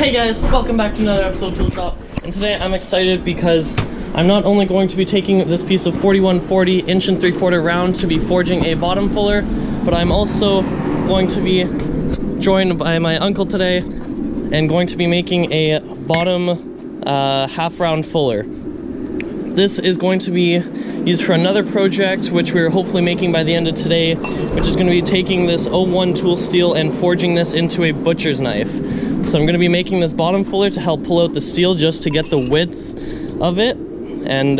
Hey guys, welcome back to another episode of Tool Shop. And today I'm excited because I'm not only going to be taking this piece of 4140 inch and 3/4 round to be forging a bottom fuller, but I'm also going to be joined by my uncle today and going to be making a bottom half round fuller. This is going to be used for another project which we're hopefully making by the end of today, which is going to be taking this 01 tool steel and forging this into a butcher's knife. So I'm going to be making this bottom fuller to help pull out the steel just to get the width of it, and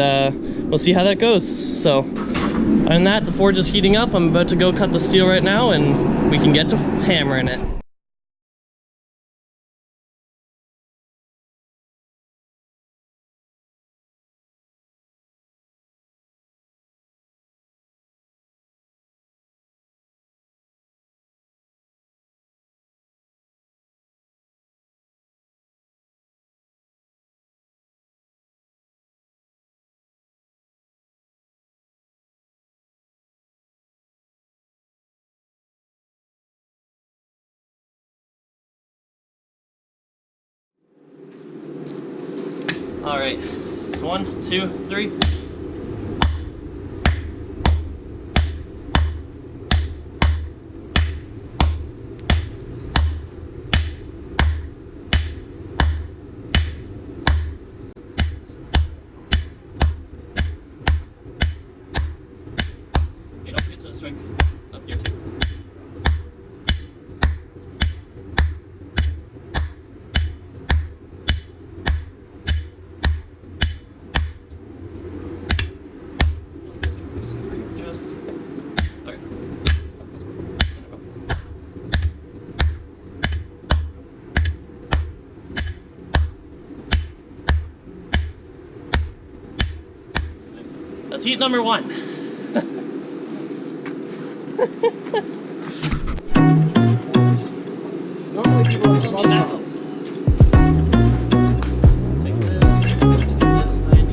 we'll see how that goes. So other than that, the forge is heating up. I'm about to go cut the steel right now and we can get to hammering it. All right, so 1, 2, 3. Okay, don't forget to strike up here too. That's heat number 1. Normally people have run that. Take this 90.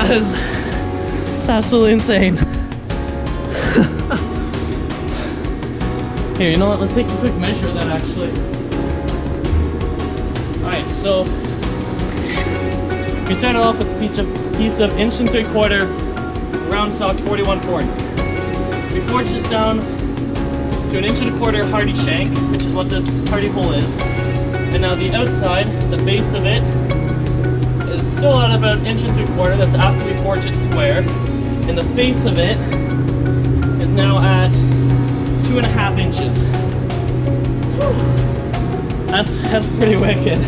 It's absolutely insane. Here, you know what? Let's take a quick measure of that actually. Alright, so we started off with a piece of 1 3/4 round stock 4140. We forged this down to 1 1/4 hardy shank, which is what this hardy pole is. And now the outside, the base of it, is still at about 1 3/4. That's after we forge it square. And the face of it is now at 2.5 inches. That's pretty wicked.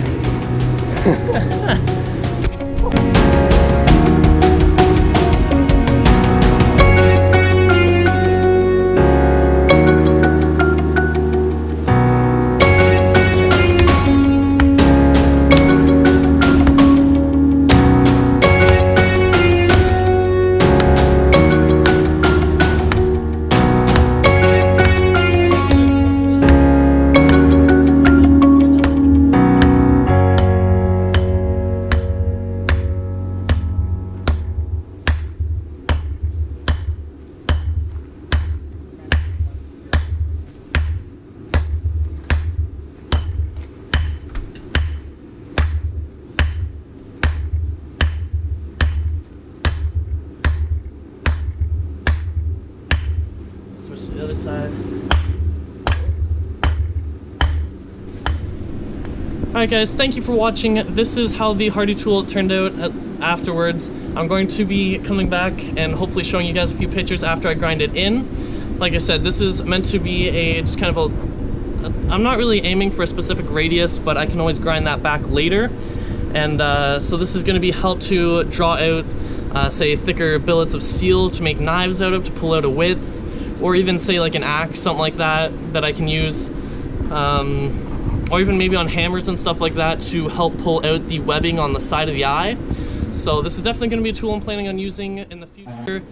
Switch to the other side. Alright guys, thank you for watching. This is how the hardy tool turned out afterwards. I'm going to be coming back and hopefully showing you guys a few pictures after I grind it in. Like I said, this is meant to be just kind of I'm not really aiming for a specific radius, but I can always grind that back later. And so this is going to be help to draw out say thicker billets of steel to make knives out of, to pull out a width, or even say like an axe, something like that I can use, or even maybe on hammers and stuff like that to help pull out the webbing on the side of the eye. So this is definitely going to be a tool I'm planning on using in the future.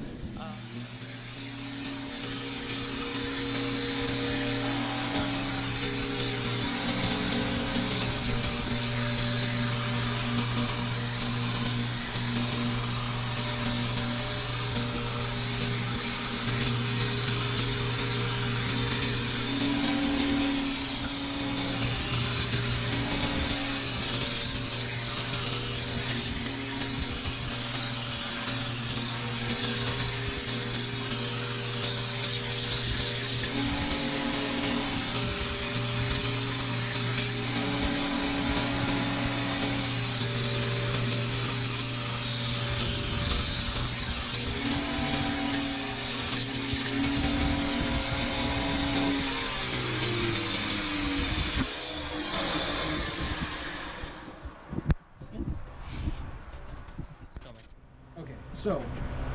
So,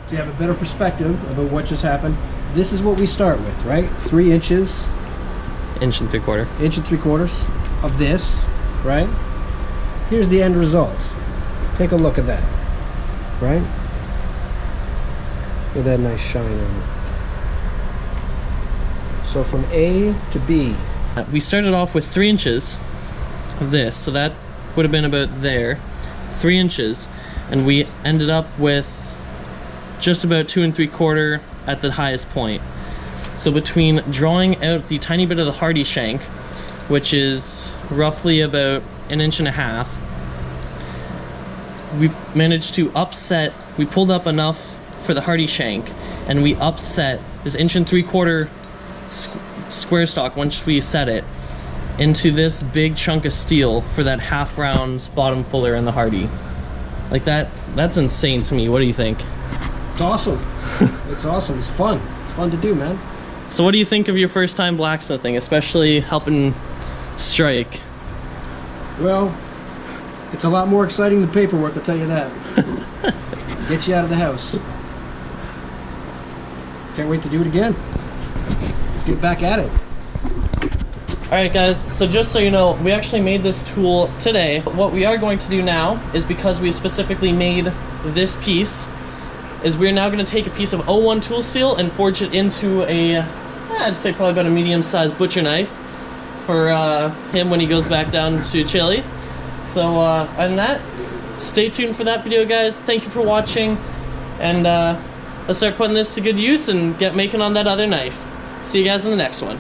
to have a better perspective about what just happened, this is what we start with, right? 3 inches. 1 3/4. 1 3/4 of this, right? Here's the end result. Take a look at that, right? Look at that nice shine on it. So from A to B. We started off with 3 inches of this, so that would have been about there. 3 inches, and we ended up with just about 2 3/4 at the highest point. So between drawing out the tiny bit of the hardy shank, which is roughly about 1.5 inches, we managed to upset, we pulled up enough for the hardy shank, and we upset this 1 3/4 square stock once we set it into this big chunk of steel for that half round bottom fuller in the hardy. Like that's insane to me. What do you think? It's awesome. It's awesome. It's fun. It's fun to do, man. So what do you think of your first time blacksmithing, especially helping strike? Well, it's a lot more exciting than paperwork, I'll tell you that. Get you out of the house. Can't wait to do it again. Let's get back at it. Alright guys, so just so you know, we actually made this tool today. What we are going to do now is, because we specifically made this piece, is we're now going to take a piece of 01 tool steel and forge it into a, I'd say probably about a medium-sized butcher knife for him when he goes back down to Chile. So other than that, stay tuned for that video, guys. Thank you for watching, and let's start putting this to good use and get making on that other knife. See you guys in the next one.